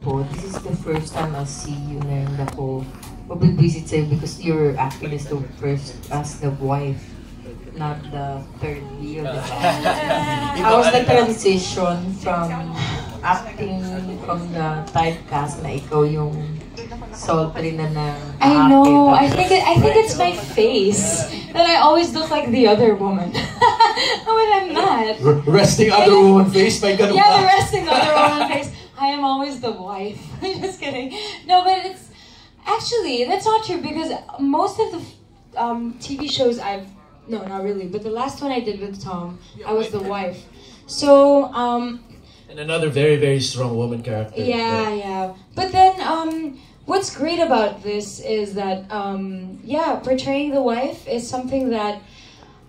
Poe, this is the first time I see you na ako mabibisit sa'yo because you're acting as the first, as the wife, not the third wheel, diba? How was the transition from acting from the typecast na ikaw yung sultry na I know. I think it's my face that I always look like the other woman when I'm mad. Resting other woman face, my God. Yeah, the resting other woman face. I am always the wife. Just kidding. No, but it's actually that's not true because most of the TV shows no, not really, but the last one I did with Tom, I was the wife. So and another very, very strong woman character. Yeah. But then what's great about this is that, portraying the wife is something that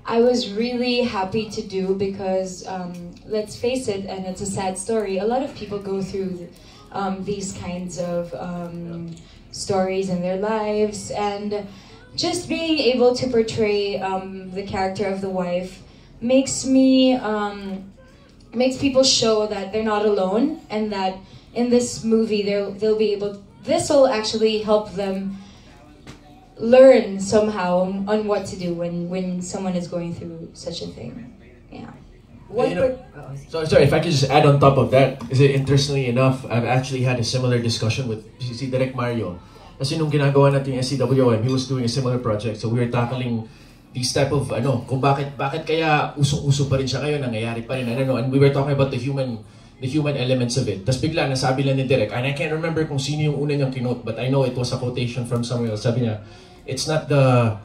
I was really happy to do because, let's face it, and it's a sad story, a lot of people go through these kinds of stories in their lives, and just being able to portray the character of the wife makes people show that they're not alone, and that in this movie they'll be able. This will actually help them learn somehow on what to do when someone is going through such a thing. Yeah. Sorry, if I could just add on top of that, is it interestingly enough, I've actually had a similar discussion with si Direk Mario. Kasi nung ginagawa natin yung SCWM, he was doing a similar project. So we were tackling these type of, kung bakit kaya usong-uso pa rin siya ngayon, nangyayari pa rin, and we were talking about the human elements of it. Tapos bigla, nasabi lang ni Direk, and I can't remember kung sino yung una niyang kinote, but I know it was a quotation from somewhere else. Sabi niya, it's not the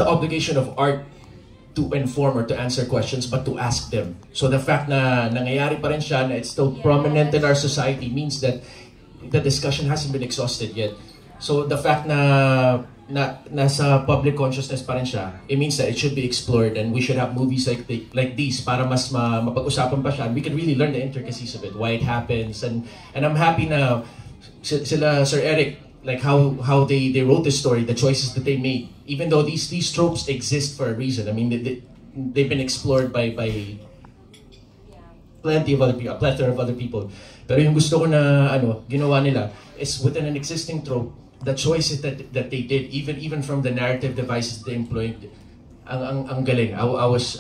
obligation of art to inform or to answer questions, but to ask them. So the fact na nangyayari pa rin siya, na it's still prominent in our society, means that the discussion hasn't been exhausted yet. So the fact na nasa public consciousness pa rin siya, it means that it should be explored, and we should have movies like these para mas mapag-usapan pa siya, and we can really learn the intricacies of it, why it happens, and I'm happy na sila Sir Eric, like how they wrote this story, the choices that they made, even though these tropes exist for a reason. I mean, they've been explored by plenty of other people, a plethora of other people. Pero yung gusto ko na ginawa nila is within an existing trope, the choices that they did, even from the narrative devices they employed, ang galing. I was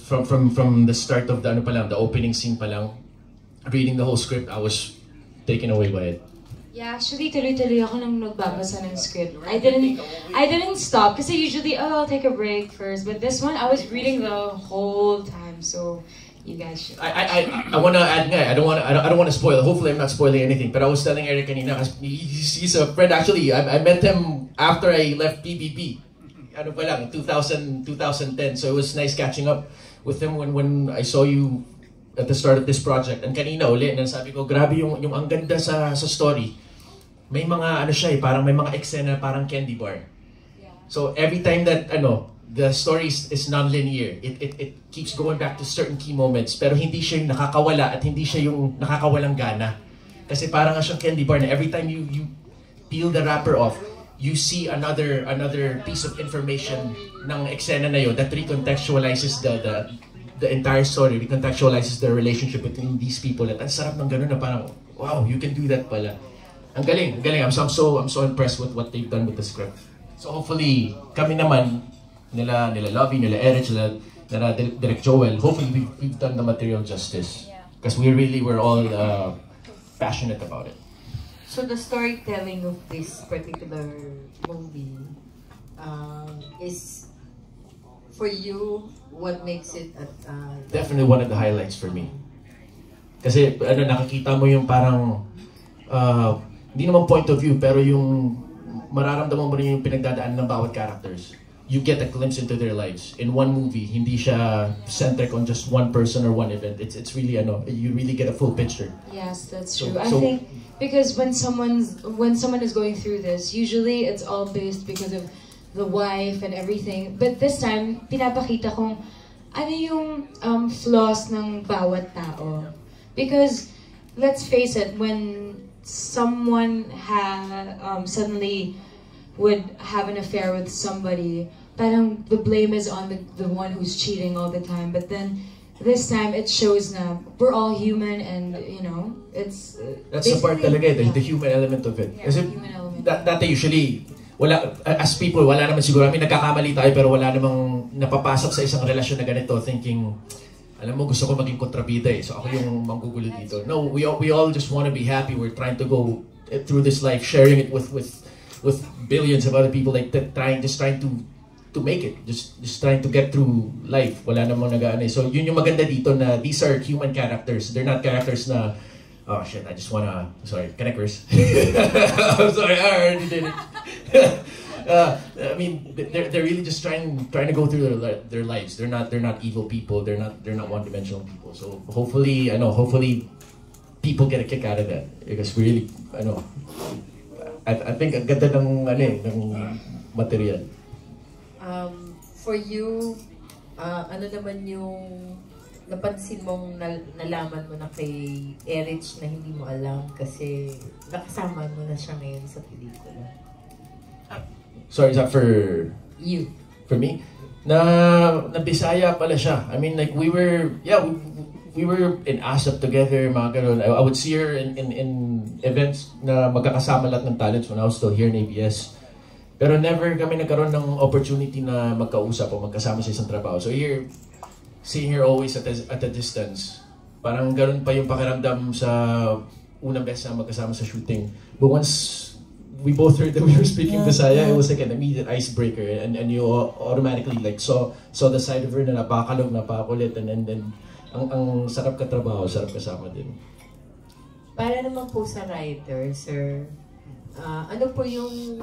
from the start of the opening scene pa lang, reading the whole script, I was taken away by it. Yeah, actually, tuloy-tuloy ako nang nagbabasa ng script. I didn't stop kasi usually, I'll take a break first. But this one, I was reading the whole time. So, you guys should. I want to add nga. I don't want to spoil. Hopefully, I'm not spoiling anything. But I was telling Eric kanina, he's a friend. Actually, I met him after I left PBB. 2010. So it was nice catching up with him when I saw you at the start of this project. And kanina ulit, sabi ko, grabe yung ang ganda sa story. May mga parang may mga eksena parang candy bar. Yeah. So every time that the story is non-linear, it keeps going back to certain key moments, pero hindi siya yung nakakawala at hindi siya yung nakakawalang gana. Kasi parang siyang candy bar na every time you peel the wrapper off, you see another piece of information ng eksena na yun that recontextualizes the entire story, recontextualizes the relationship between these people. At ang sarap ng ganun na parang, wow, you can do that pala. Ang galing. I'm so impressed with what they've done with the script. So hopefully, kami naman, nila Lovi, nila Eric, nila Direk Joel, hopefully we've done the material justice. Because we really were all passionate about it. So the storytelling of this particular movie is, for you, what makes it definitely one of the highlights for me. Kasi nakakita mo yung parang hindi naman point of view, pero yung mararamdaman mo rin yung pinagdadaan ng bawat characters. You get a glimpse into their lives. In one movie, hindi siya centric on just one person or one event. It's really you really get a full picture. Yes, that's true. I think because when someone is going through this, usually it's all based because of the wife and everything. But this time, pinapakita kung ano yung flaws ng bawat tao. Because let's face it, when someone suddenly would have an affair with somebody, parang the blame is on the one who's cheating all the time. But then this time it shows na we're all human, and you know, it's that's the part talaga, the human element of it. Yeah, Kasi human element. dati usually, wala, as people, wala naman siguro, nagkakamali tayo pero wala namang napapasok sa isang relasyon na ganito thinking, alam mo, gusto ko maging kontrabida eh, so ako yung manggugulo dito. No, we all just want to be happy. We're trying to go through this life, sharing it with billions of other people, like trying to make it, just trying to get through life. Wala namang nag-ano eh. So yun yung maganda dito, na these are human characters. They're not characters na, oh shit, I just wanna, sorry, can I curse? I'm sorry, I already did it. I mean, they're really just trying to go through their lives. They're not evil people. They're not one-dimensional people. So hopefully people get a kick out of that, because we really, I think ang ganda ng material. For you, ano naman yung napansin mong nalaman mo na kay Erich na hindi mo alam kasi nakasama mo na siya ngayon sa pelikula? Sorry, is that for You. for me? Na Bisaya pala siya. I mean, like we were in ASAP together, mga ganun. I would see her in events na magkakasama lahat ng talents when I was still here in ABS. Pero never kami nagkaroon ng opportunity na magkausap o magkasama sa isang trabaho. So here, seeing her always at a distance, parang ganun pa yung pakiramdam sa unang beses na magkasama sa shooting. But once we both heard that we were speaking Bisaya, it was like an immediate icebreaker, and you automatically like saw the side of her na napakalog, napakulit, and then ang sarap katrabaho, sarap kasama din. Para naman po sa writer, sir, ano po yung